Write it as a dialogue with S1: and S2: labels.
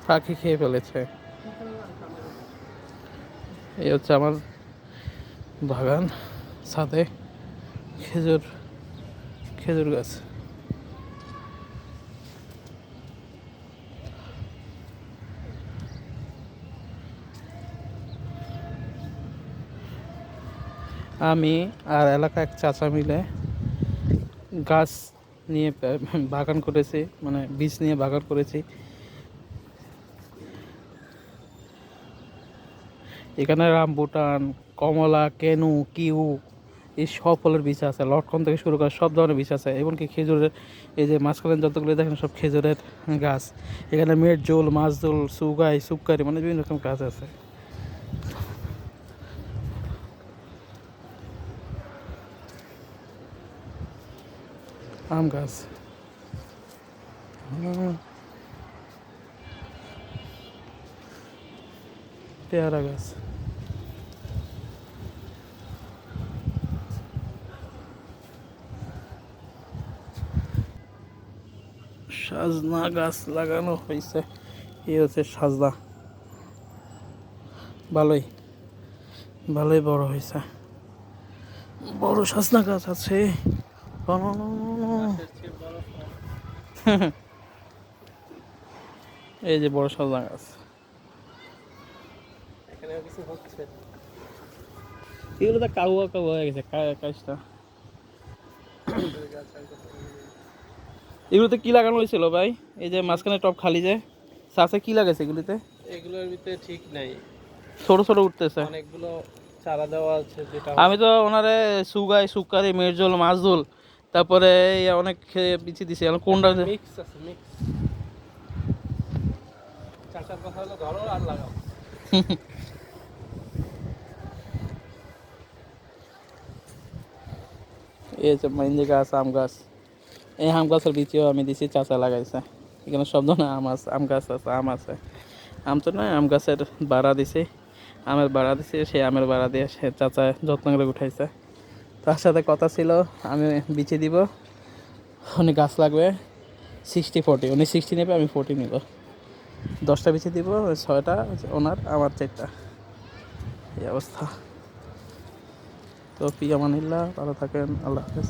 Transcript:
S1: পাখি খেয়ে ফেলেছে। এই হচ্ছে আমার বাগান, ছাদে খেজুর খেজুর গাছ। আমি আর এলাকা এক চাচা মিলে গাছ নিয়ে বাগান করেছি, মানে বীজ নিয়ে বাগান করেছি। এখানে রামবুটান, কমলা, কেনু, কিউ এই সব ফলের বীজ আছে। লটকন থেকে শুরু করে সব ধরনের বীজ আছে, এমনকি খেজুরের। এই যে মাঝখানে যতগুলো দেখেন সব খেজুরের গাছ। এখানে মেট জোল, মাছ জোল, সুগাই, সুপকারি, মানে বিভিন্ন রকম গাছ আছে। আম গাছ, পেয়ারা গাছ, সাজনা গাছ লাগানো হয়েছে। এই হচ্ছে সাজনা, ভালোই ভালোই বড় হয়েছে। বড় সাজনা গাছ আছে। এই যে বড় সাজনা গাছ, এখানে কিছু হচ্ছে। এগুলো তো কাউয়া কাউয়া হয়ে গেছে কাজটা। এগুলোতে কি লাগানো হয়েছিল ভাই? এই যে মাঝখানে টপ খালি যে চাষে কি লাগাইছে এগুলিতে? এগুলোর ভিতরে ঠিক নাই, ছোট ছোট উঠতেছে অনেকগুলো চারা দেওয়া আছে। যেটা আমি তো ওনারে সুগাই, সুকারি, মেরজল, মাছজল, তারপরে অনেক বিচি দিছি। এখন কোনটা মিক্স আছে? মিক্স চাচার কথা হলো ধরো আর লাগাও। এই হচ্ছে মেহেন্দি গাছ, আম গাছ। এই আম গাছের বীজও আমি দিছি, চাচা লাগাইছে। এখানে সব ধরনের আম আছে, আম গাছ আছে, আম আছে। আম তো নয়, আম গাছের বাড়া দিছি, আমের বাড়া দিছি। সেই আমের বাড়া দিয়ে সে চাচা যত্ন করে উঠাইছে। তার সাথে কথা ছিল আমি বিচি দিব, উনি গাছ লাগবে 60-40, উনি 60 নেবে, আমি 40 নিব। 10টা বিচি দিব, 6টা ওনার, আমার 4টা। এই অবস্থা। তো ফি আমানিল্লাহ, ভালো থাকেন, আল্লাহ হাফেজ।